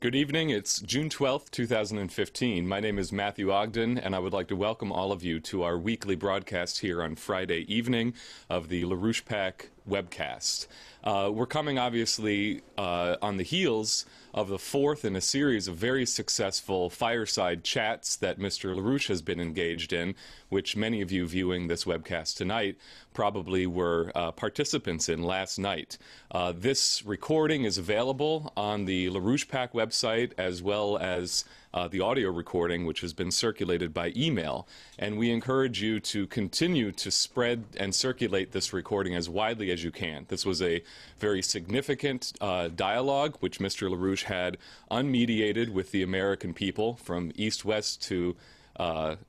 Good evening. It's June 12th, 2015. My name is Matthew Ogden, and I would like to welcome all of you to our weekly broadcast here on Friday evening of the LaRouche PAC Webcast. We're coming, obviously, on the heels of the fourth in a series of very successful fireside chats that Mr. LaRouche has been engaged in, which many of you viewing this webcast tonight probably were participants in last night. This recording is available on the LaRouche PAC website, as well as the audio recording, which has been circulated by email. And we encourage you to continue to spread and circulate this recording as widely as you can. This was a very significant dialogue which Mr. LaRouche had unmediated with the American people, from east-west to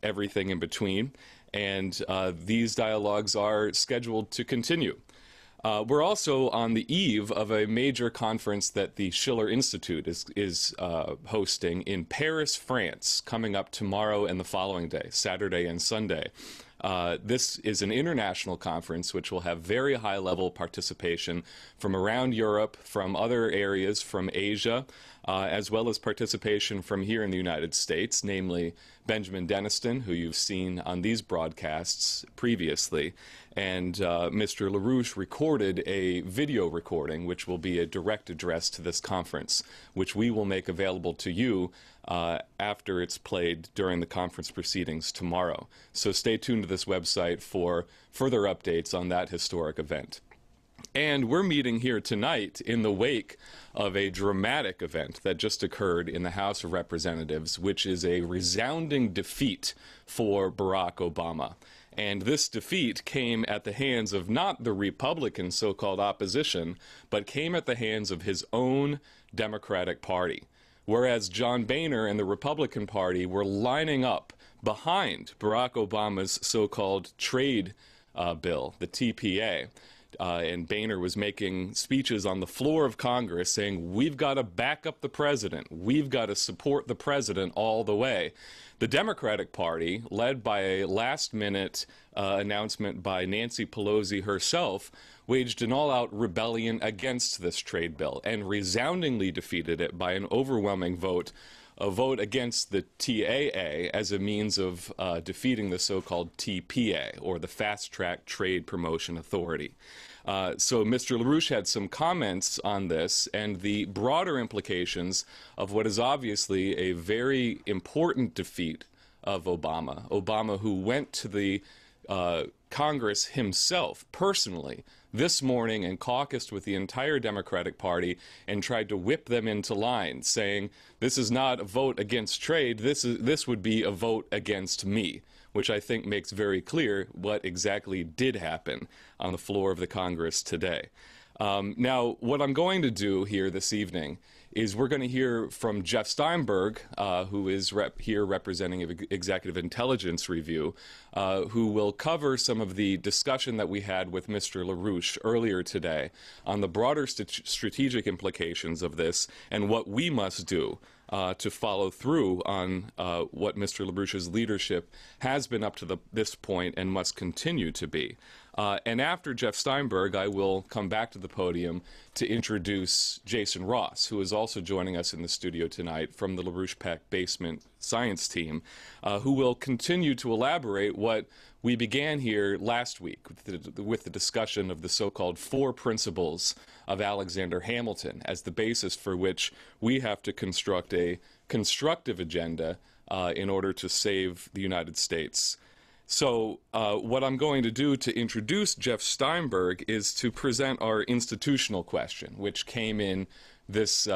everything in between. And these dialogues are scheduled to continue. We're also on the eve of a major conference that the Schiller Institute is hosting in Paris, France, coming up tomorrow and the following day, Saturday and Sunday. This is an international conference which will have very high-level participation from around Europe, from other areas, from Asia, as well as participation from here in the United States, namely Benjamin Deniston, who you've seen on these broadcasts previously. And Mr. LaRouche recorded a video recording, which will be a direct address to this conference, which we will make available to you after it's played during the conference proceedings tomorrow. So stay tuned to this website for further updates on that historic event. And we're meeting here tonight in the wake of a dramatic event that just occurred in the House of Representatives, which is a resounding defeat for Barack Obama. And this defeat came at the hands of not the Republican so-called opposition, but came at the hands of his own Democratic Party. Whereas John Boehner and the Republican Party were lining up behind Barack Obama's so-called trade bill, the TPA. And Boehner was making speeches on the floor of Congress saying, we've got to back up the president. We've got to support the president all the way. The Democratic Party, led by a last-minute announcement by Nancy Pelosi herself, waged an all-out rebellion against this trade bill and resoundingly defeated it by an overwhelming vote, a vote against the TAA as a means of defeating the so-called TPA, or the Fast Track Trade Promotion Authority. So Mr. LaRouche had some comments on this and the broader implications of what is obviously a very important defeat of Obama. Obama, who went to the Congress himself, personally, this morning and caucused with the entire Democratic Party and tried to whip them into line, saying, this is not a vote against trade, this would be a vote against me, which I think makes very clear what exactly did happen on the floor of the Congress today. Now, what I'm going to do here this evening is we're going to hear from Jeff Steinberg, who is here representing Executive Intelligence Review, who will cover some of the discussion that we had with Mr. LaRouche earlier today on the broader strategic implications of this and what we must do to follow through on what Mr. LaRouche's leadership has been up to this point and must continue to be. And after Jeff Steinberg, I will come back to the podium to introduce Jason Ross, who is also joining us in the studio tonight from the LaRouche PAC Basement Science Team, who will continue to elaborate what we began here last week with the discussion of the so-called 4 principles of Alexander Hamilton as the basis for which we have to construct a constructive agenda in order to save the United States. So what I'm going to do to introduce Jeff Steinberg is to present our institutional question, which came in this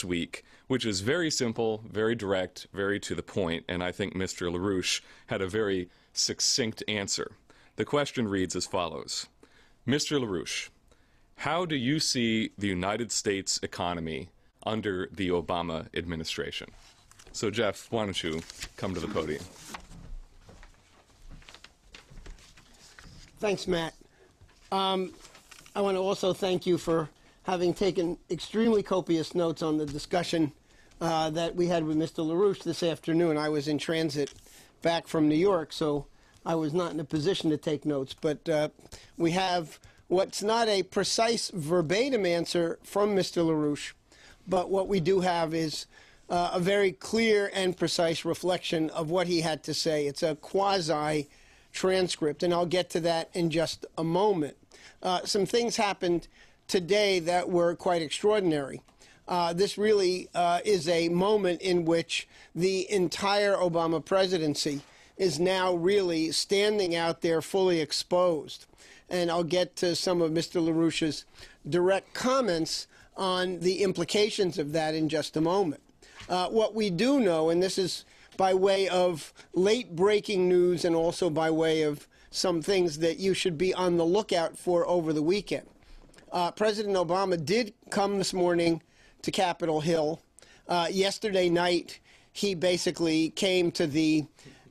week, which is very simple, very direct, very to the point, and I think Mr. LaRouche had a very succinct answer. The question reads as follows. Mr. LaRouche, how do you see the United States economy under the Obama administration? So, Jeff, why don't you come to the podium? Thanks, Matt. I want to also thank you for having taken extremely copious notes on the discussion that we had with Mr. LaRouche this afternoon. I was in transit back from New York, so I was not in a position to take notes. But we have what's not a precise verbatim answer from Mr. LaRouche, but what we do have is a very clear and precise reflection of what he had to say. It's a quasi-transcript, and I'll get to that in just a moment. Some things happened today that were quite extraordinary. This really is a moment in which the entire Obama presidency is now really standing out there fully exposed. And I'll get to some of Mr. LaRouche's direct comments on the implications of that in just a moment. What we do know, and this is by way of late-breaking news and also by way of some things that you should be on the lookout for over the weekend. President Obama did come this morning to Capitol Hill. Yesterday night, he basically came to the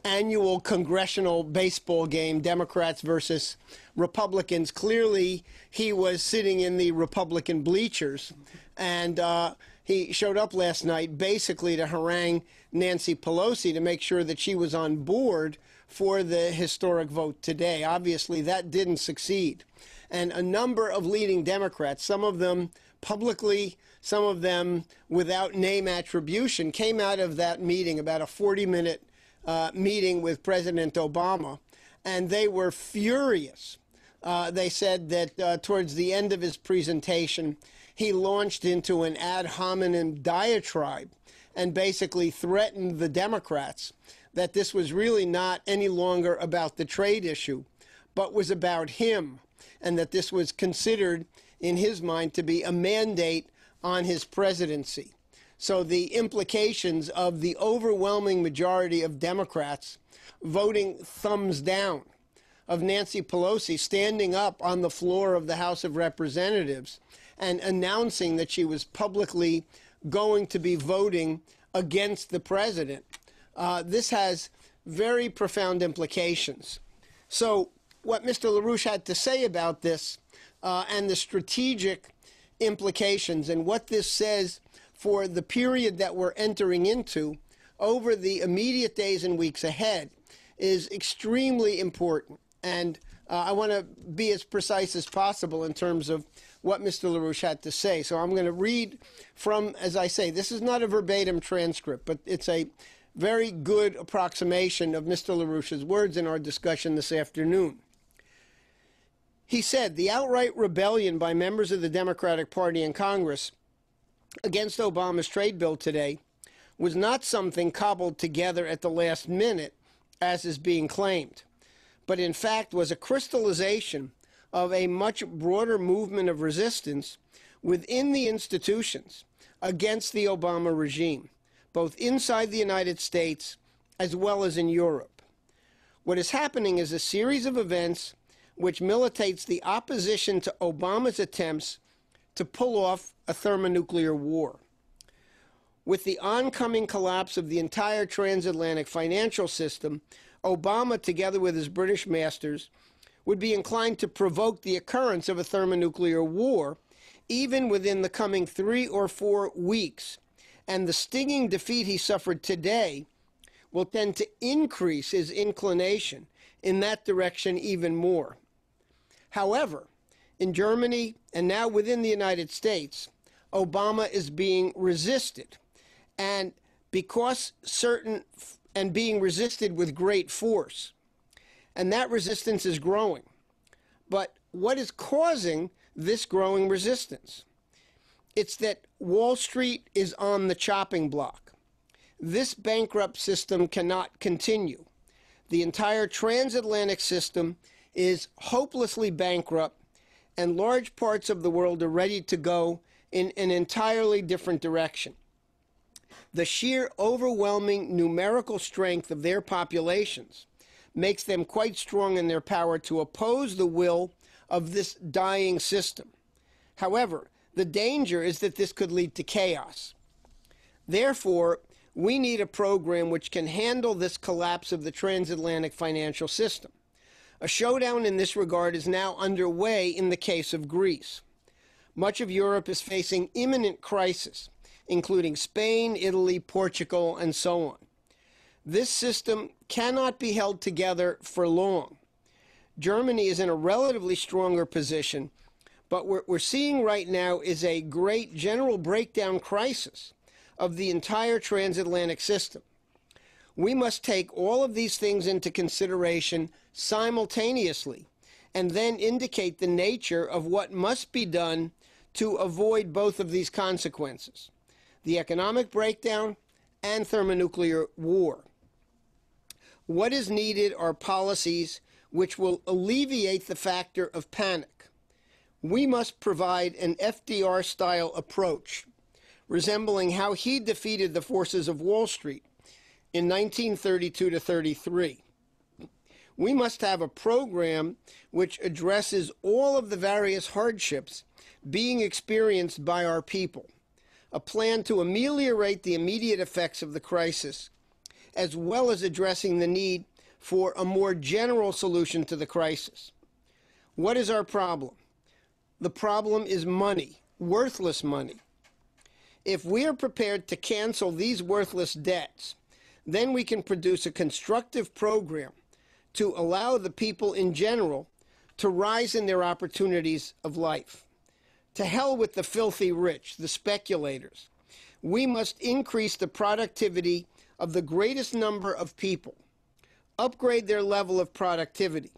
annual congressional baseball game, Democrats versus Republicans. Clearly, he was sitting in the Republican bleachers, and he showed up last night basically to harangue Nancy Pelosi to make sure that she was on board for the historic vote today. Obviously, that didn't succeed. And a number of leading Democrats, some of them publicly, some of them without name attribution, came out of that meeting, about a 40-minute meeting with President Obama, and they were furious. They said that towards the end of his presentation, he launched into an ad hominem diatribe and basically threatened the Democrats that this was really not any longer about the trade issue, but was about him, and that this was considered, in his mind, to be a mandate on his presidency. So the implications of the overwhelming majority of Democrats voting thumbs down, of Nancy Pelosi standing up on the floor of the House of Representatives and announcing that she was publicly going to be voting against the president, this has very profound implications. So what Mr. LaRouche had to say about this and the strategic implications and what this says for the period that we're entering into over the immediate days and weeks ahead is extremely important. And I want to be as precise as possible in terms of what Mr. LaRouche had to say. So I'm going to read from, as I say, this is not a verbatim transcript, but it's a very good approximation of Mr. LaRouche's words in our discussion this afternoon. He said, the outright rebellion by members of the Democratic Party in Congress against Obama's trade bill today was not something cobbled together at the last minute, as is being claimed, but in fact was a crystallization of a much broader movement of resistance within the institutions against the Obama regime, both inside the United States as well as in Europe. What is happening is a series of events which militates the opposition to Obama's attempts to pull off a thermonuclear war. With the oncoming collapse of the entire transatlantic financial system, Obama, together with his British masters, would be inclined to provoke the occurrence of a thermonuclear war, even within the coming 3 or 4 weeks. And the stinging defeat he suffered today will tend to increase his inclination in that direction even more. However, in Germany and now within the United States, Obama is being resisted. And because being resisted with great force. And that resistance is growing. But what is causing this growing resistance? It's that Wall Street is on the chopping block. This bankrupt system cannot continue. The entire transatlantic system is hopelessly bankrupt, and large parts of the world are ready to go in an entirely different direction. The sheer overwhelming numerical strength of their populations makes them quite strong in their power to oppose the will of this dying system. However, the danger is that this could lead to chaos. Therefore, we need a program which can handle this collapse of the transatlantic financial system. A showdown in this regard is now underway in the case of Greece. Much of Europe is facing imminent crisis, including Spain, Italy, Portugal, and so on. This system cannot be held together for long. Germany is in a relatively stronger position, But what we're seeing right now is a great general breakdown crisis of the entire transatlantic system. We must take all of these things into consideration simultaneously and then indicate the nature of what must be done to avoid both of these consequences, the economic breakdown and thermonuclear war. What is needed are policies which will alleviate the factor of panic. We must provide an FDR-style approach, resembling how he defeated the forces of Wall Street in 1932 to 33. We must have a program which addresses all of the various hardships being experienced by our people, a plan to ameliorate the immediate effects of the crisis, as well as addressing the need for a more general solution to the crisis. What is our problem? The problem is money, worthless money. If we are prepared to cancel these worthless debts, then we can produce a constructive program to allow the people in general to rise in their opportunities of life. To hell with the filthy rich, the speculators. We must increase the productivity of the greatest number of people, upgrade their level of productivity,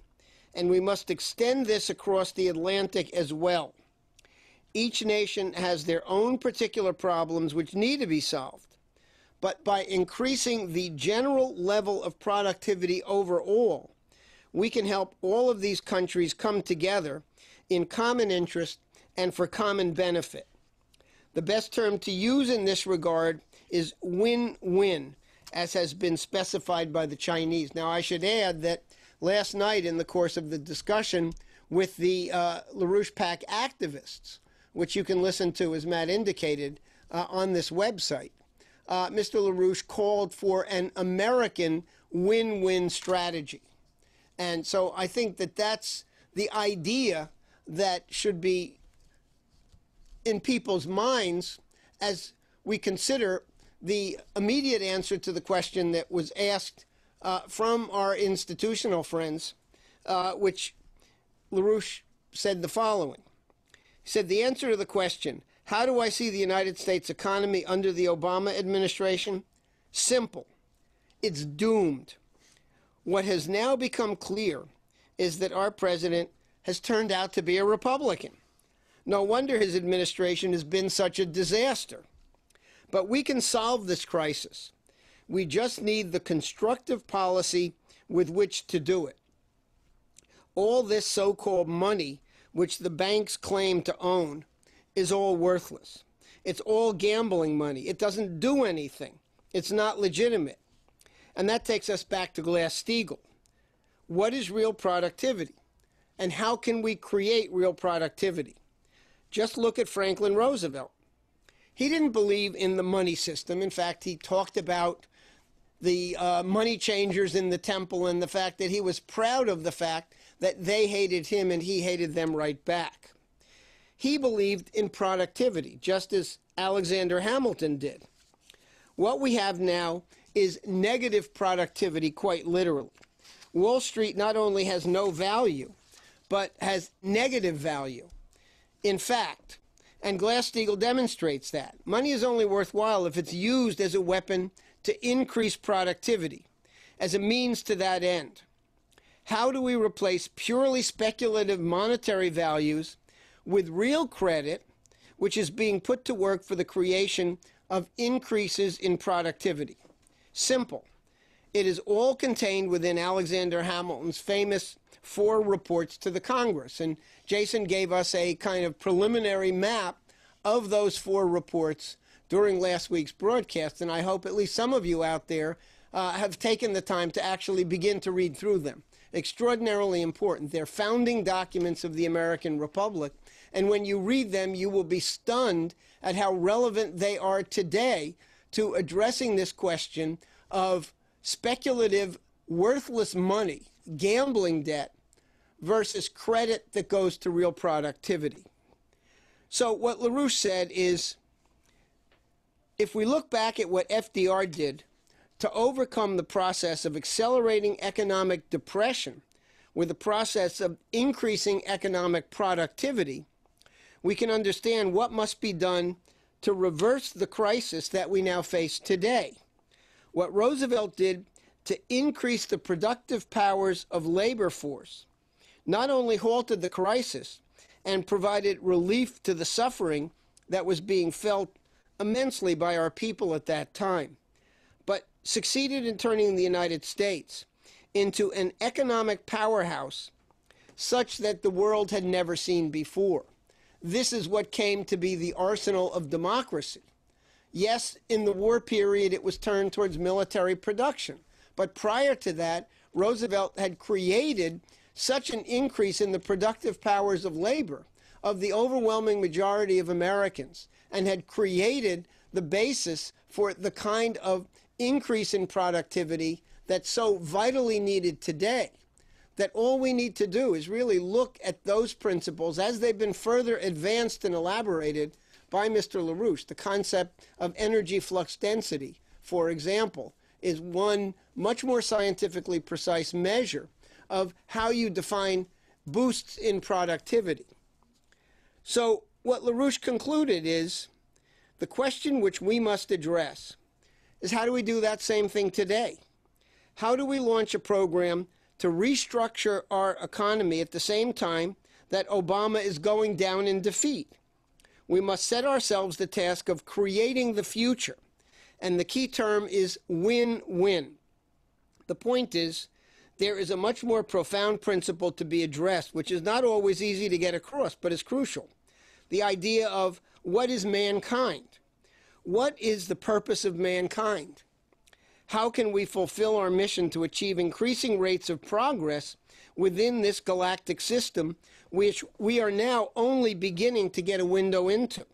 and we must extend this across the Atlantic as well. Each nation has their own particular problems which need to be solved, but by increasing the general level of productivity overall, we can help all of these countries come together in common interest and for common benefit. The best term to use in this regard is win-win, as has been specified by the Chinese. Now, I should add that last night, in the course of the discussion with the LaRouche PAC activists, which you can listen to, as Matt indicated, on this website, Mr. LaRouche called for an American win-win strategy. And so I think that that's the idea that should be in people's minds as we consider the immediate answer to the question that was asked from our institutional friends, which LaRouche said the following. He said, the answer to the question, how do I see the United States economy under the Obama administration? Simple. It's doomed. What has now become clear is that our president has turned out to be a Republican. No wonder his administration has been such a disaster. But we can solve this crisis. We just need the constructive policy with which to do it. All this so-called money, which the banks claim to own, is all worthless. It's all gambling money. It doesn't do anything. It's not legitimate. And that takes us back to Glass-Steagall. What is real productivity? And how can we create real productivity? Just look at Franklin Roosevelt. He didn't believe in the money system. In fact, he talked about the money changers in the temple and the fact that he was proud of the fact that they hated him and he hated them right back. He believed in productivity, just as Alexander Hamilton did. What we have now is negative productivity, quite literally. Wall Street not only has no value, but has negative value. In fact, and Glass-Steagall demonstrates that, money is only worthwhile if it's used as a weapon to increase productivity, as a means to that end. How do we replace purely speculative monetary values with real credit, which is being put to work for the creation of increases in productivity? Simple. It is all contained within Alexander Hamilton's famous 4 reports to the Congress. And Jason gave us a kind of preliminary map of those 4 reports during last week's broadcast. And I hope at least some of you out there have taken the time to actually begin to read through them. Extraordinarily important. They're founding documents of the American Republic. And when you read them, you will be stunned at how relevant they are today to addressing this question of speculative, worthless money, gambling debt, versus credit that goes to real productivity. So what LaRouche said is, if we look back at what FDR did to overcome the process of accelerating economic depression with the process of increasing economic productivity, we can understand what must be done to reverse the crisis that we now face today. What Roosevelt did to increase the productive powers of labor force not only halted the crisis and provided relief to the suffering that was being felt immensely by our people at that time, but succeeded in turning the United States into an economic powerhouse such that the world had never seen before. This is what came to be the arsenal of democracy. Yes, in the war period, it was turned towards military production. But prior to that, Roosevelt had created such an increase in the productive powers of labor of the overwhelming majority of Americans, and had created the basis for the kind of increase in productivity that's so vitally needed today, that all we need to do is really look at those principles as they've been further advanced and elaborated by Mr. LaRouche. The concept of energy flux density, for example, is one much more scientifically precise measure of how you define boosts in productivity. So what LaRouche concluded is the question which we must address is, how do we do that same thing today? How do we launch a program to restructure our economy at the same time that Obama is going down in defeat? We must set ourselves the task of creating the future, and the key term is win-win. The point is, there is a much more profound principle to be addressed, which is not always easy to get across, but is crucial. The idea of what is mankind? What is the purpose of mankind? How can we fulfill our mission to achieve increasing rates of progress within this galactic system, which we are now only beginning to get a window into,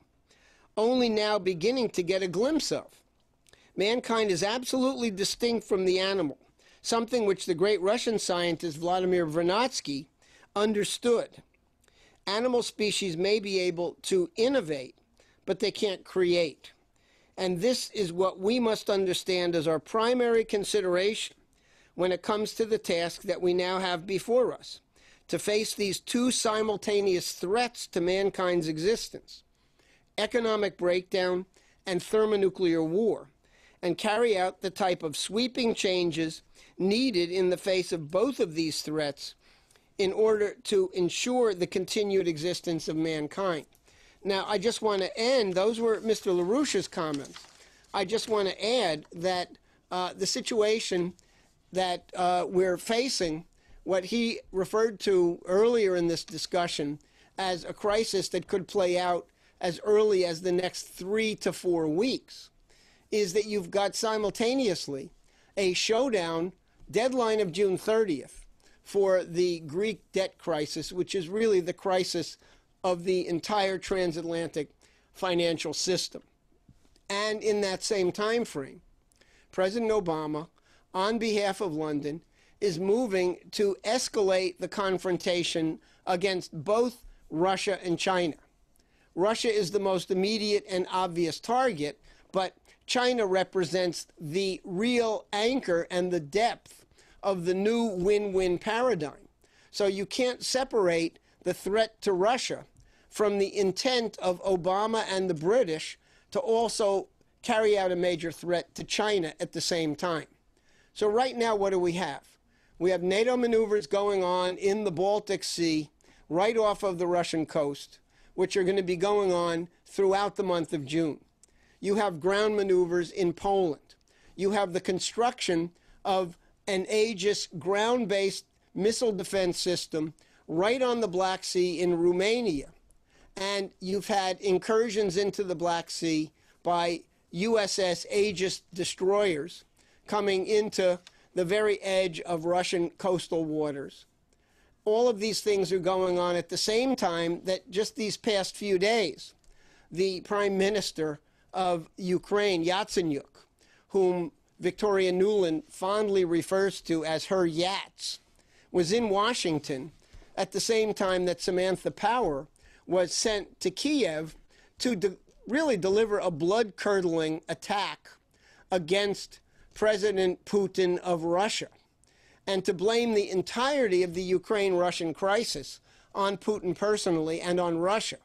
only now beginning to get a glimpse of? Mankind is absolutely distinct from the animal, something which the great Russian scientist Vladimir Vernadsky understood. Animal species may be able to innovate, but they can't create. And this is what we must understand as our primary consideration when it comes to the task that we now have before us, to face these two simultaneous threats to mankind's existence, economic breakdown and thermonuclear war, and carry out the type of sweeping changes needed in the face of both of these threats in order to ensure the continued existence of mankind. Now, I just want to end, those were Mr. LaRouche's comments. I just want to add that the situation that we're facing, what he referred to earlier in this discussion as a crisis that could play out as early as the next 3 to 4 weeks, is that you've got simultaneously a showdown deadline of June 30th for the Greek debt crisis, which is really the crisis of the entire transatlantic financial system. And in that same time frame, President Obama, on behalf of London, is moving to escalate the confrontation against both Russia and China. Russia is the most immediate and obvious target, but China represents the real anchor and the depth of the new win-win paradigm. So you can't separate the threat to Russia from the intent of Obama and the British to also carry out a major threat to China at the same time. So right now, what do we have? We have NATO maneuvers going on in the Baltic Sea, right off of the Russian coast, which are going to be going on throughout the month of June. You have ground maneuvers in Poland. You have the construction of an Aegis ground-based missile defense system right on the Black Sea in Romania. And you've had incursions into the Black Sea by USS Aegis destroyers coming into the very edge of Russian coastal waters. All of these things are going on at the same time that just these past few days, the Prime Minister of Ukraine, Yatsenyuk, whom Victoria Nuland fondly refers to as her Yats, was in Washington at the same time that Samantha Power was sent to Kiev to really deliver a blood-curdling attack against President Putin of Russia, and to blame the entirety of the Ukraine-Russian crisis on Putin personally and on Russia.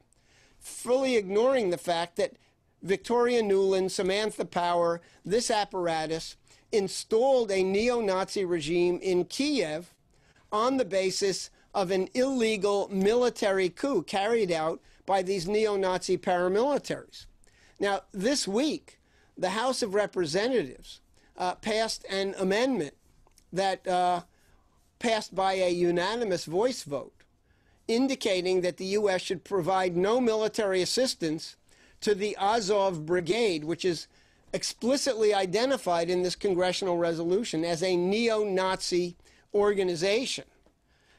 fully ignoring the fact that Victoria Nuland, Samantha Power, this apparatus installed a neo-Nazi regime in Kiev on the basis of an illegal military coup carried out by these neo-Nazi paramilitaries. Now, this week, the House of Representatives passed an amendment that passed by a unanimous voice vote, indicating that the U.S. should provide no military assistance to the Azov Brigade, which is explicitly identified in this congressional resolution as a neo-Nazi organization.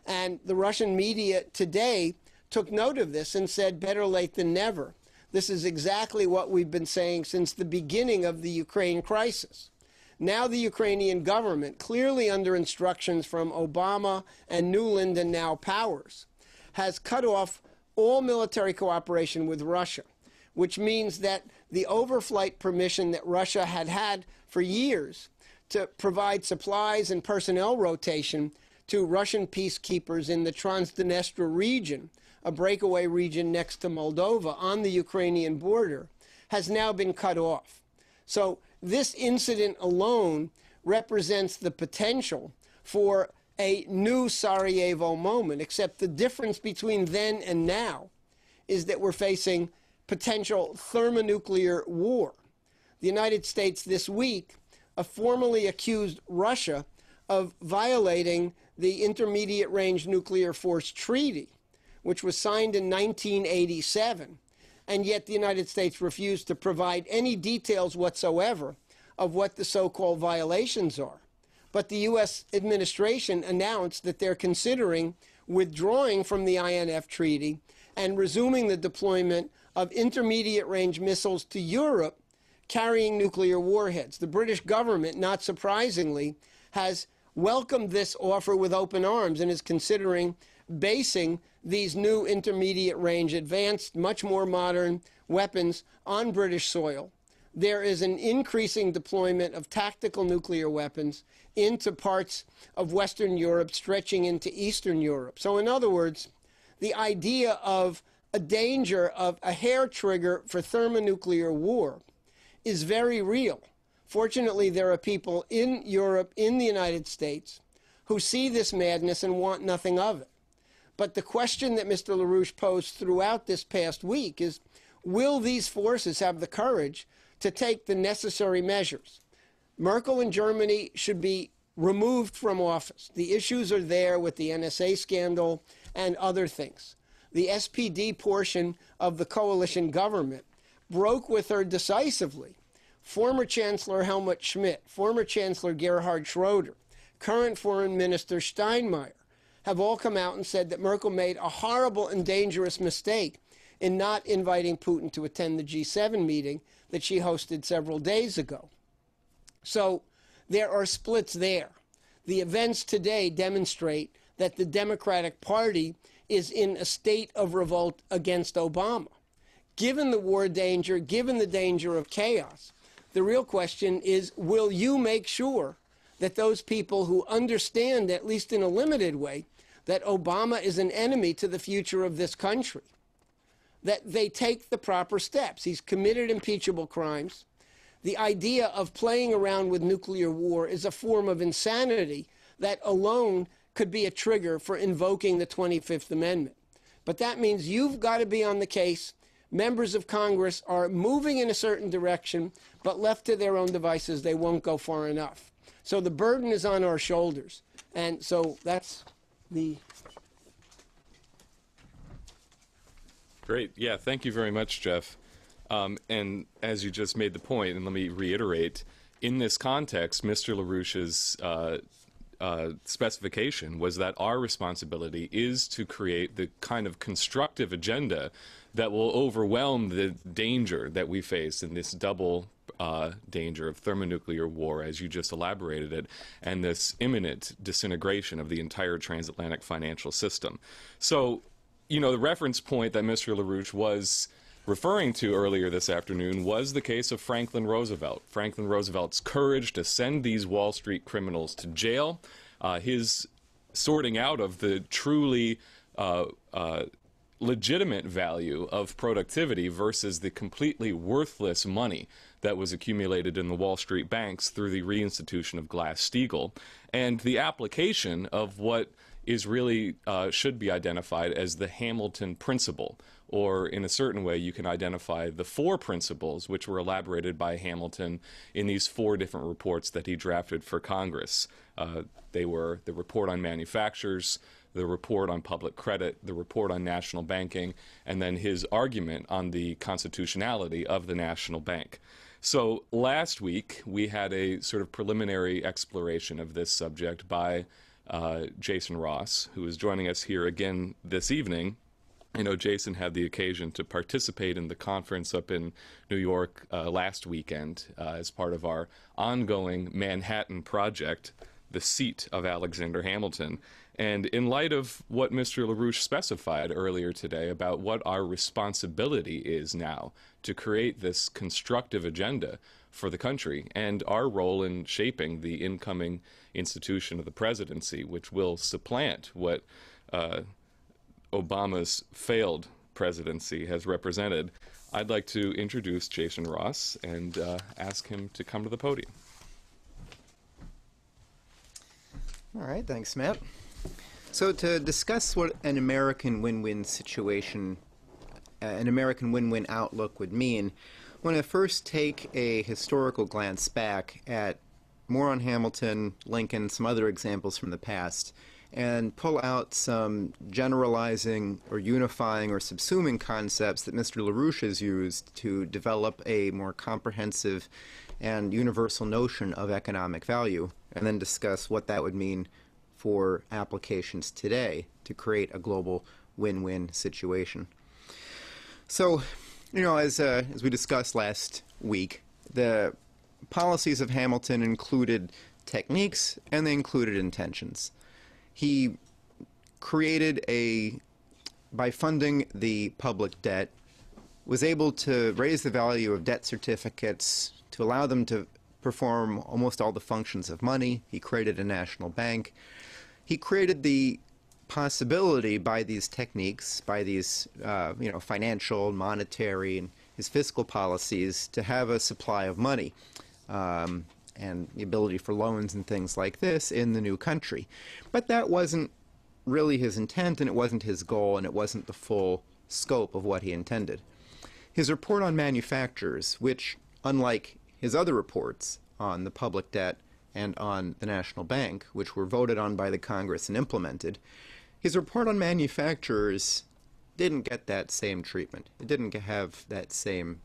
And the Russian media today took note of this and said, better late than never. This is exactly what we've been saying since the beginning of the Ukraine crisis. Now the Ukrainian government, clearly under instructions from Obama and Nuland and now Powers, has cut off all military cooperation with Russia, which means that the overflight permission that Russia had had for years to provide supplies and personnel rotation to Russian peacekeepers in the Transdnestria region, a breakaway region next to Moldova on the Ukrainian border, has now been cut off. So this incident alone represents the potential for a new Sarajevo moment, except the difference between then and now is that we're facing potential thermonuclear war. The United States this week formally accused Russia of violating the Intermediate Range Nuclear Force Treaty, which was signed in 1987, and yet the United States refused to provide any details whatsoever of what the so-called violations are. But the U.S. administration announced that they're considering withdrawing from the INF Treaty and resuming the deployment of intermediate-range missiles to Europe carrying nuclear warheads. The British government, not surprisingly, has welcomed this offer with open arms and is considering basing these new intermediate-range, advanced, much more modern weapons on British soil. There is an increasing deployment of tactical nuclear weapons into parts of Western Europe, stretching into Eastern Europe. So in other words, the idea of a danger of a hair trigger for thermonuclear war is very real. Fortunately, there are people in Europe, in the United States, who see this madness and want nothing of it. But the question that Mr. LaRouche posed throughout this past week is, will these forces have the courage to take the necessary measures? Merkel in Germany should be removed from office. The issues are there with the NSA scandal and other things. The SPD portion of the coalition government broke with her decisively. Former Chancellor Helmut Schmidt, former Chancellor Gerhard Schroeder, current Foreign Minister Steinmeier have all come out and said that Merkel made a horrible and dangerous mistake in not inviting Putin to attend the G7 meeting that she hosted several days ago. So there are splits there. The events today demonstrate that the Democratic Party is in a state of revolt against Obama. Given the war danger, given the danger of chaos, the real question is, will you make sure that those people who understand, at least in a limited way, that Obama is an enemy to the future of this country, that they take the proper steps? He's committed impeachable crimes. The idea of playing around with nuclear war is a form of insanity that alone could be a trigger for invoking the 25th Amendment. But that means you've got to be on the case. Members of Congress are moving in a certain direction, but left to their own devices, they won't go far enough. So the burden is on our shoulders. And so that's the... Great. Yeah, thank you very much, Jeff. And as you just made the point, and let me reiterate, in this context, Mr. LaRouche's specification was that our responsibility is to create the kind of constructive agenda that will overwhelm the danger that we face in this double danger of thermonuclear war, as you just elaborated it, and this imminent disintegration of the entire transatlantic financial system. So, you know, the reference point that Mr. LaRouche was referring to earlier this afternoon was the case of Franklin Roosevelt. Franklin Roosevelt's courage to send these Wall Street criminals to jail, his sorting out of the truly legitimate value of productivity versus the completely worthless money that was accumulated in the Wall Street banks through the reinstitution of Glass-Steagall, and the application of what is really should be identified as the Hamilton principle, or in a certain way you can identify the four principles which were elaborated by Hamilton in these four different reports that he drafted for Congress. They were the report on manufactures, the report on public credit, the report on national banking, and then his argument on the constitutionality of the national bank. So last week we had a sort of preliminary exploration of this subject by Jason Ross, who is joining us here again this evening. I know Jason had the occasion to participate in the conference up in New York last weekend as part of our ongoing Manhattan Project, the seat of Alexander Hamilton. And in light of what Mr. LaRouche specified earlier today about what our responsibility is now to create this constructive agenda for the country and our role in shaping the incoming institution of the presidency, which will supplant what Obama's failed presidency has represented, I'd like to introduce Jason Ross and ask him to come to the podium. All right, thanks, Matt. So to discuss what an American win-win situation, an American win-win outlook would mean, I want to first take a historical glance back at more on Hamilton, Lincoln, some other examples from the past, and pull out some generalizing or unifying or subsuming concepts that Mr. LaRouche has used to develop a more comprehensive and universal notion of economic value, and then discuss what that would mean for applications today to create a global win-win situation. So, you know, as we discussed last week, the policies of Hamilton included techniques and they included intentions. He created by funding the public debt, was able to raise the value of debt certificates to allow them to perform almost all the functions of money. He created a national bank. He created the possibility by these techniques, by these financial, monetary, and his fiscal policies to have a supply of money and the ability for loans and things like this in the new country. But that wasn't really his intent, and it wasn't his goal, and it wasn't the full scope of what he intended. His report on manufactures, which, unlike his other reports on the public debt and on the National Bank, which were voted on by the Congress and implemented, his report on manufacturers didn't get that same treatment. It didn't have that same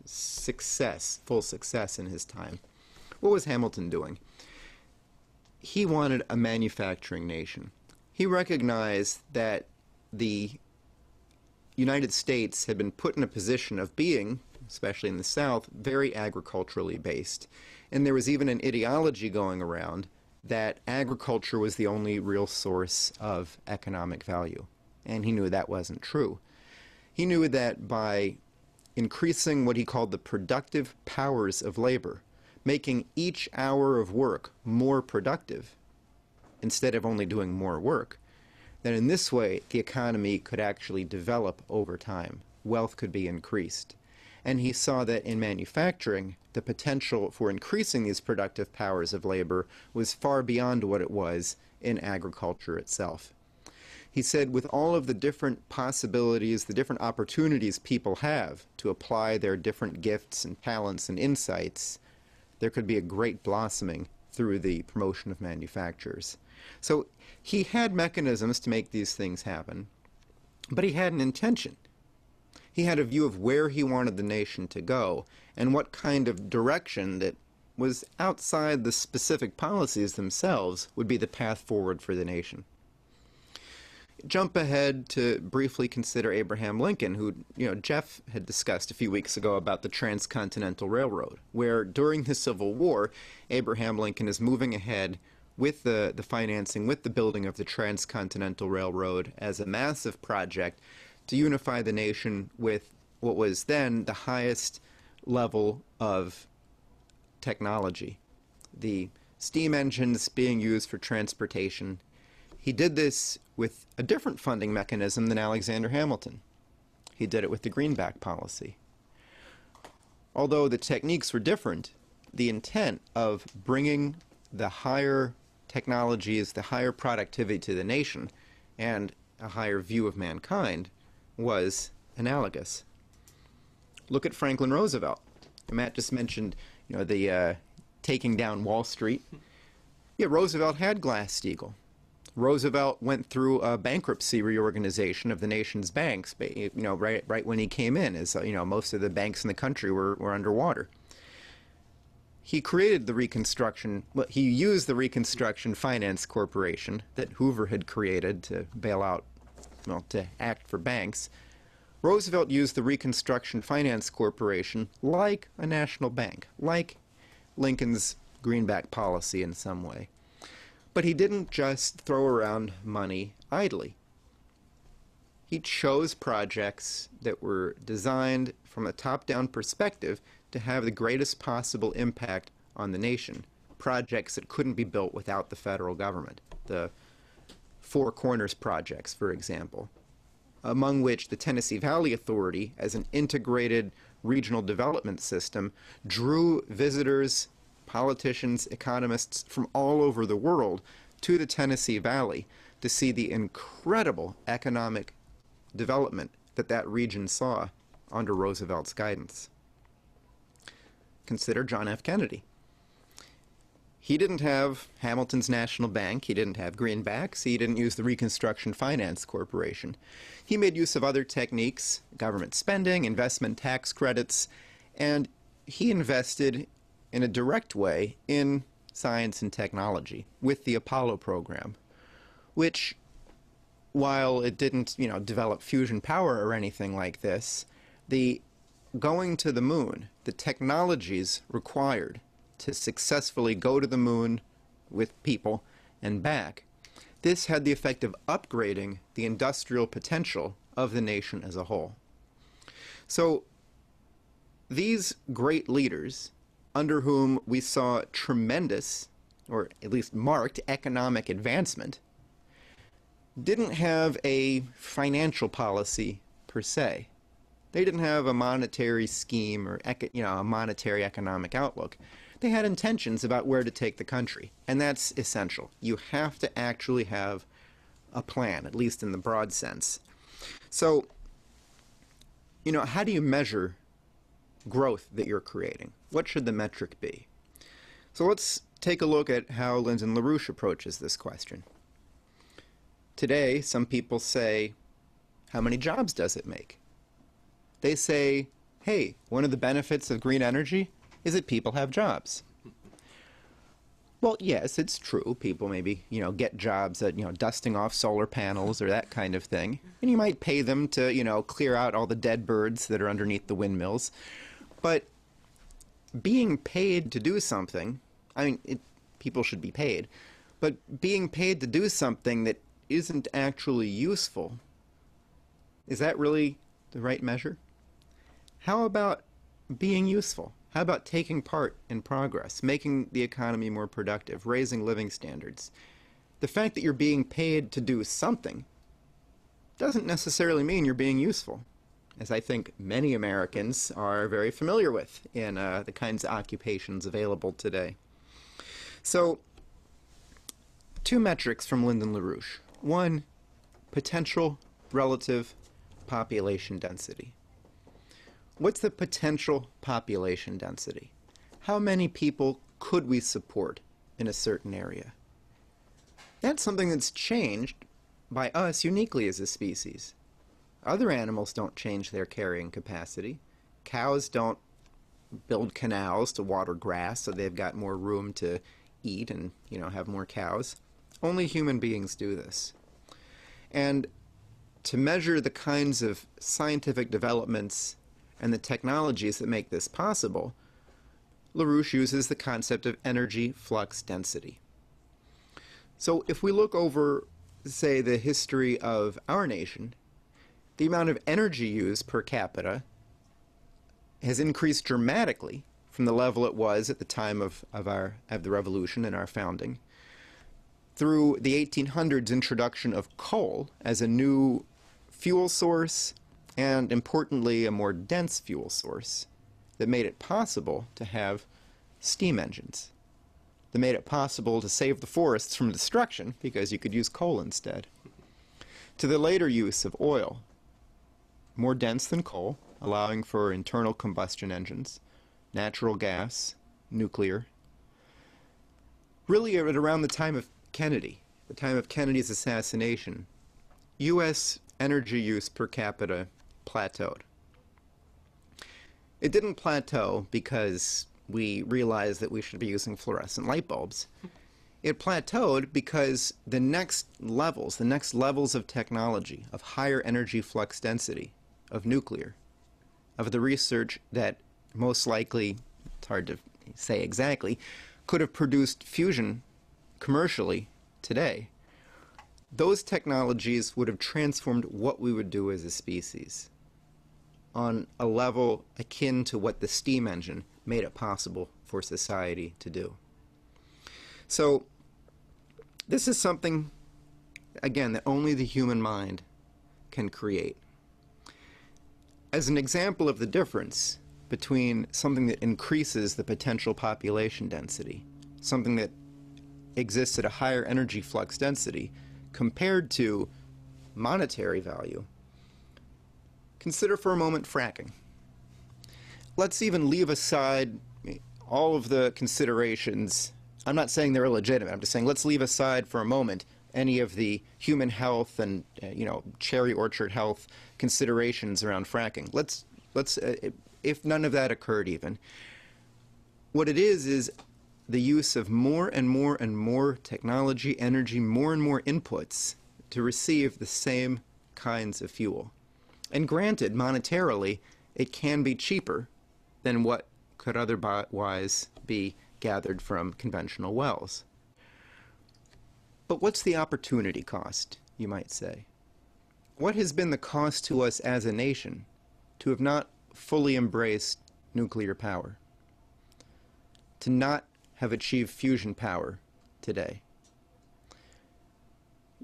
success, full success in his time. What was Hamilton doing? He wanted a manufacturing nation. He recognized that the United States had been put in a position of being, especially in the South, very agriculturally based. And there was even an ideology going around that agriculture was the only real source of economic value. And he knew that wasn't true. He knew that by increasing what he called the productive powers of labor, making each hour of work more productive instead of only doing more work, then in this way the economy could actually develop over time. Wealth could be increased. And he saw that in manufacturing, the potential for increasing these productive powers of labor was far beyond what it was in agriculture itself. He said with all of the different possibilities, the different opportunities people have to apply their different gifts and talents and insights, there could be a great blossoming through the promotion of manufacturers. So he had mechanisms to make these things happen, but he had an intention. He had a view of where he wanted the nation to go and what kind of direction that was outside the specific policies themselves would be the path forward for the nation. Jump ahead to briefly consider Abraham Lincoln, who, Jeff had discussed a few weeks ago about the Transcontinental Railroad, where during the Civil War, Abraham Lincoln is moving ahead with the financing, with the building of the Transcontinental Railroad as a massive project to unify the nation with what was then the highest level of technology. The steam engines being used for transportation. he did this with a different funding mechanism than Alexander Hamilton. He did it with the greenback policy. Although the techniques were different, the intent of bringing the higher technologies, the higher productivity to the nation, and a higher view of mankind was analogous. Look at Franklin Roosevelt. Matt just mentioned, the taking down Wall Street. Yeah, Roosevelt had Glass-Steagall. Roosevelt went through a bankruptcy reorganization of the nation's banks, right when he came in, as most of the banks in the country were underwater. He created the Reconstruction, he used the Reconstruction Finance Corporation that Hoover had created to bail out, to act for banks. Roosevelt used the Reconstruction Finance Corporation like a national bank, like Lincoln's greenback policy in some way. But he didn't just throw around money idly. He chose projects that were designed from a top-down perspective to have the greatest possible impact on the nation. Projects that couldn't be built without the federal government. The Four Corners projects, for example, among which the Tennessee Valley Authority, as an integrated regional development system, drew visitors, politicians, economists from all over the world to the Tennessee Valley to see the incredible economic development that that region saw under Roosevelt's guidance. Consider John F. Kennedy. He didn't have Hamilton's National Bank, he didn't have greenbacks, he didn't use the Reconstruction Finance Corporation. He made use of other techniques, government spending, investment tax credits, and he invested in a direct way in science and technology with the Apollo program, which, while it didn't, develop fusion power or anything like this, the going to the moon, the technologies required to successfully go to the moon with people and back, this had the effect of upgrading the industrial potential of the nation as a whole. So these great leaders, under whom we saw tremendous, or at least marked, economic advancement, didn't have a financial policy per se. They didn't have a monetary scheme or a monetary economic outlook. They had intentions about where to take the country, and that's essential. You have to actually have a plan, at least in the broad sense. So, how do you measure growth that you're creating? What should the metric be? So let's take a look at how Lyndon LaRouche approaches this question. Today, some people say, how many jobs does it make? They say, hey, one of the benefits of green energy is that people have jobs. Well, yes, it's true. People maybe, get jobs at, dusting off solar panels or that kind of thing. And you might pay them to, clear out all the dead birds that are underneath the windmills. But being paid to do something, people should be paid, but being paid to do something that isn't actually useful, is that really the right measure? How about being useful? How about taking part in progress, making the economy more productive, raising living standards? The fact that you're being paid to do something doesn't necessarily mean you're being useful, as I think many Americans are very familiar with in the kinds of occupations available today. So, two metrics from Lyndon LaRouche. One, potential relative population density. What's the potential population density? How many people could we support in a certain area? That's something that's changed by us uniquely as a species. Other animals don't change their carrying capacity. Cows don't build canals to water grass so they've got more room to eat and, have more cows. Only human beings do this. And to measure the kinds of scientific developments and the technologies that make this possible, LaRouche uses the concept of energy flux density. So if we look over, say, the history of our nation, the amount of energy used per capita has increased dramatically from the level it was at the time of the revolution and our founding. through the 1800s introduction of coal as a new fuel source, and importantly, a more dense fuel source that made it possible to have steam engines, that made it possible to save the forests from destruction because you could use coal instead, to the later use of oil, more dense than coal, allowing for internal combustion engines, natural gas, nuclear. Really, at around the time of Kennedy, the time of Kennedy's assassination, U.S. energy use per capita plateaued. It didn't plateau because we realized that we should be using fluorescent light bulbs. It plateaued because the next levels of technology, of higher energy flux density, of nuclear, of the research that most likely, it's hard to say exactly, could have produced fusion commercially today, those technologies would have transformed what we would do as a species on a level akin to what the steam engine made it possible for society to do. So this is something, again, that only the human mind can create. As an example of the difference between something that increases the potential population density, something that exists at a higher energy flux density, compared to monetary value, consider for a moment fracking. Let's even leave aside all of the considerations. I'm not saying they're illegitimate. I'm just saying let's leave aside for a moment any of the human health and cherry orchard health considerations around fracking. Let's if none of that occurred even, what it is the use of more and more and more technology, energy, more and more inputs to receive the same kinds of fuel. And granted, monetarily, it can be cheaper than what could otherwise be gathered from conventional wells. But what's the opportunity cost, you might say? What has been the cost to us as a nation to have not fully embraced nuclear power, to not have achieved fusion power today?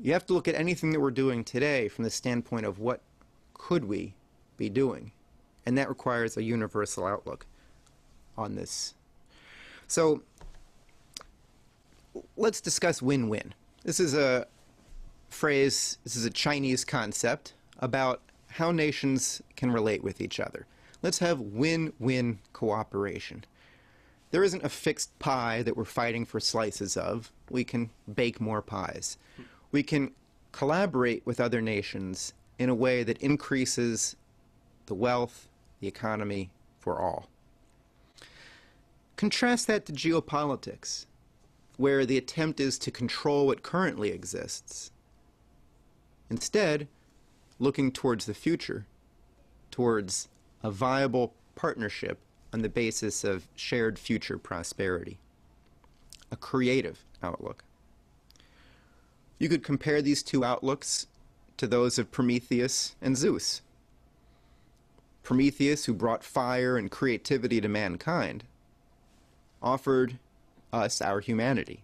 You have to look at anything that we're doing today from the standpoint of what could we be doing, and that requires a universal outlook on this. So let's discuss win-win. This is a phrase, this is a Chinese concept about how nations can relate with each other. Let's have win-win cooperation. There isn't a fixed pie that we're fighting for slices of. We can bake more pies. We can collaborate with other nations in a way that increases the wealth, the economy for all. Contrast that to geopolitics, where the attempt is to control what currently exists. Instead, looking towards the future, towards a viable partnership on the basis of shared future prosperity, a creative outlook. You could compare these two outlooks to those of Prometheus and Zeus. Prometheus, who brought fire and creativity to mankind, offered us our humanity,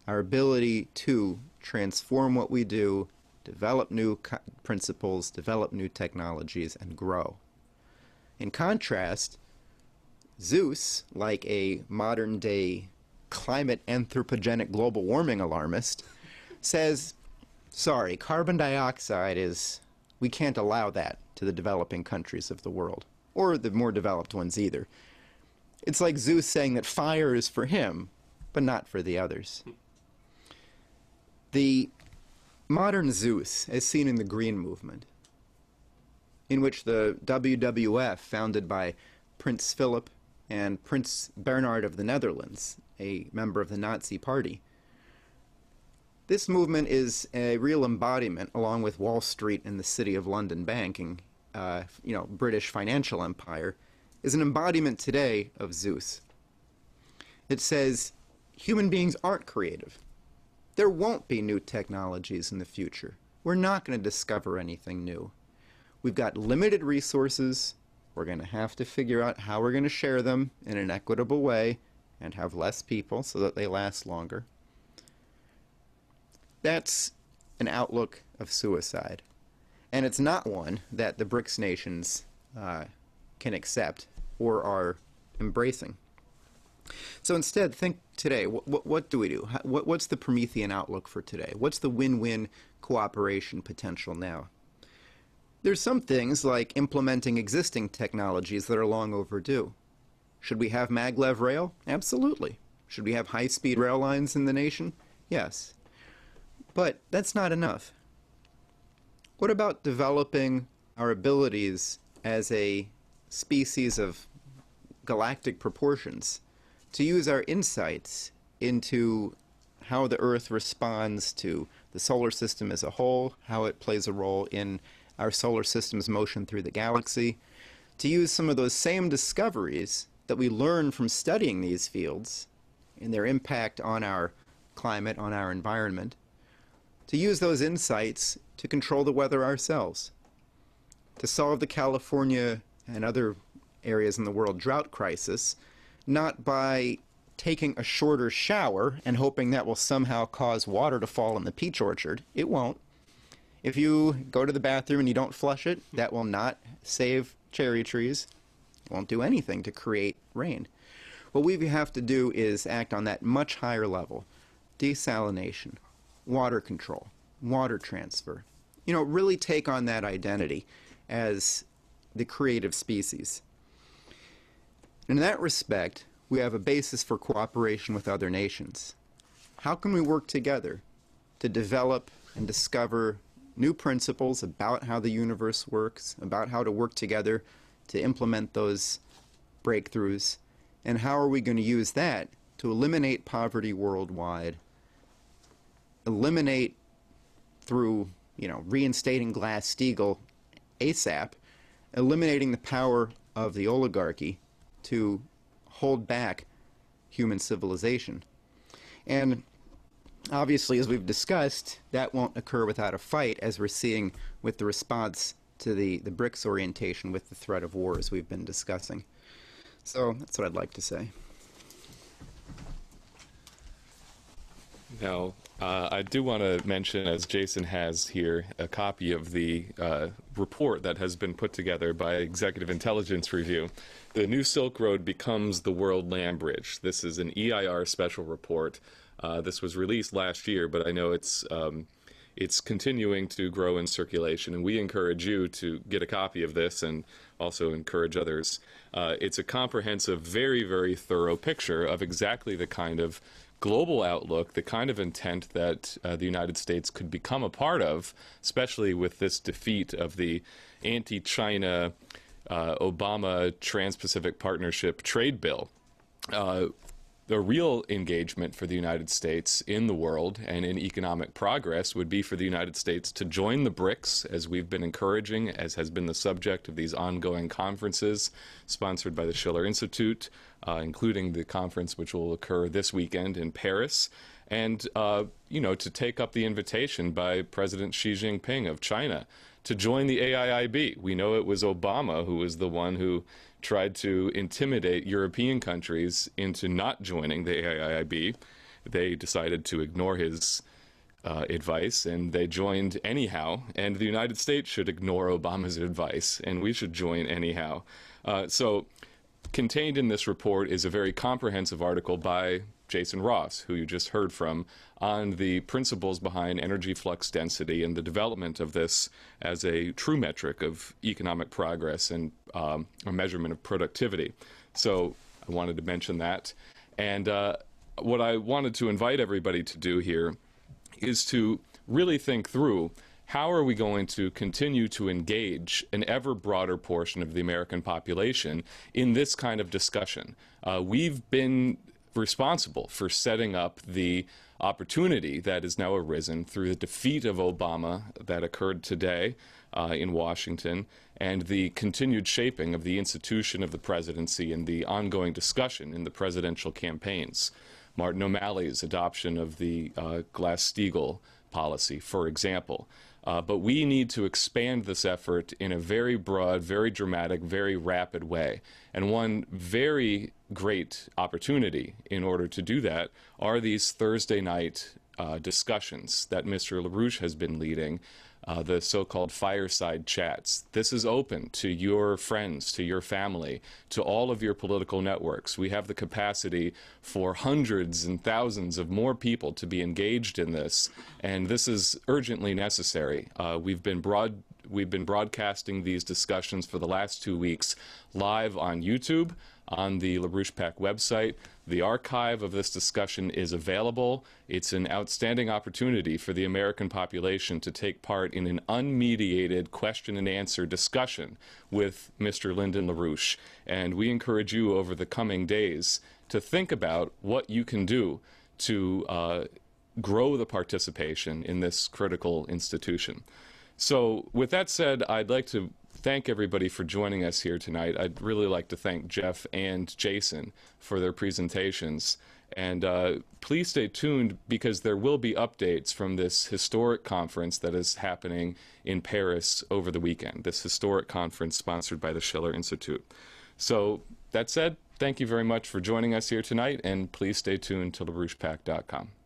our ability to transform what we do, develop new principles, develop new technologies, and grow. In contrast, Zeus, like a modern-day climate anthropogenic global warming alarmist, says, sorry, carbon dioxide we can't allow that to the developing countries of the world, or the more developed ones either. It's like Zeus saying that fire is for him, but not for the others. The modern Zeus, as seen in the Green Movement, in which the WWF, founded by Prince Philip and Prince Bernhard of the Netherlands, a member of the Nazi Party, this movement is a real embodiment, along with Wall Street and the City of London banking, British financial empire, is an embodiment today of Zeus. It says human beings aren't creative. There won't be new technologies in the future. We're not going to discover anything new. We've got limited resources. We're going to have to figure out how we're going to share them in an equitable way and have less people so that they last longer. That's an outlook of suicide. And it's not one that the BRICS nations can accept or are embracing. So instead, think today, what do we do? What's the Promethean outlook for today? What's the win-win cooperation potential now? There's some things like implementing existing technologies that are long overdue. Should we have maglev rail? Absolutely. Should we have high-speed rail lines in the nation? Yes. But that's not enough. What about developing our abilities as a species of galactic proportions to use our insights into how the Earth responds to the solar system as a whole, how it plays a role in our solar system's motion through the galaxy, to use some of those same discoveries that we learn from studying these fields and their impact on our climate, on our environment, to use those insights to control the weather ourselves, to solve the California and other areas in the world drought crisis, not by taking a shorter shower and hoping that will somehow cause water to fall in the peach orchard. It won't. If you go to the bathroom and you don't flush it, that will not save cherry trees. It won't do anything to create rain. What we have to do is act on that much higher level. Desalination, water control, water transfer. You know, really take on that identity as the creative species. In that respect, we have a basis for cooperation with other nations. How can we work together to develop and discover new principles about how the universe works, about how to work together to implement those breakthroughs, and how are we going to use that to eliminate poverty worldwide, eliminate through, reinstating Glass-Steagall ASAP, eliminating the power of the oligarchy to hold back human civilization. And obviously, as we've discussed, that won't occur without a fight, as we're seeing with the response to the BRICS orientation with the threat of war, as we've been discussing. So that's what I'd like to say. Now, I do want to mention, as Jason has here, a copy of the report that has been put together by Executive Intelligence Review. The New Silk Road Becomes the World Land Bridge. This is an EIR special report. This was released last year, but I know it's continuing to grow in circulation, and we encourage you to get a copy of this and also encourage others. It's a comprehensive, very, very thorough picture of exactly the kind of global outlook, the kind of intent that the United States could become a part of, especially with this defeat of the anti-China Obama Trans-Pacific Partnership trade bill. The real engagement for the United States in the world and in economic progress would be for the United States to join the BRICS, as we've been encouraging, as has been the subject of these ongoing conferences sponsored by the Schiller Institute, including the conference which will occur this weekend in Paris, and to take up the invitation by President Xi Jinping of China to join the AIIB. We know it was Obama who was the one who tried to intimidate European countries into not joining the AIIB. They decided to ignore his advice, and they joined anyhow. And the United States should ignore Obama's advice, and we should join anyhow. So contained in this report is a very comprehensive article by Jason Ross, who you just heard from, on the principles behind energy flux density and the development of this as a true metric of economic progress and a measurement of productivity. So I wanted to mention that. And what I wanted to invite everybody to do here is to really think through, how are we going to continue to engage an ever broader portion of the American population in this kind of discussion? We've been responsible for setting up the opportunity that has now arisen through the defeat of Obama that occurred today in Washington, and the continued shaping of the institution of the presidency and the ongoing discussion in the presidential campaigns. Martin O'Malley's adoption of the Glass-Steagall policy, for example. But we need to expand this effort in a very broad, very dramatic, very rapid way. And one very great opportunity in order to do that are these Thursday night discussions that Mr. LaRouche has been leading, the so-called fireside chats. This is open to your friends, to your family, to all of your political networks. We have the capacity for hundreds and thousands of more people to be engaged in this, and this is urgently necessary. We've been broadcasting these discussions for the last 2 weeks live on YouTube, on the LaRouche PAC website. The archive of this discussion is available. It's an outstanding opportunity for the American population to take part in an unmediated question and answer discussion with Mr. Lyndon LaRouche. And we encourage you over the coming days to think about what you can do to grow the participation in this critical institution. So with that said, I'd like to thank everybody for joining us here tonight. I'd really like to thank Jeff and Jason for their presentations. And please stay tuned, because there will be updates from this historic conference that is happening in Paris over the weekend, this historic conference sponsored by the Schiller Institute. So that said, thank you very much for joining us here tonight, and please stay tuned to LaRouchePAC.com.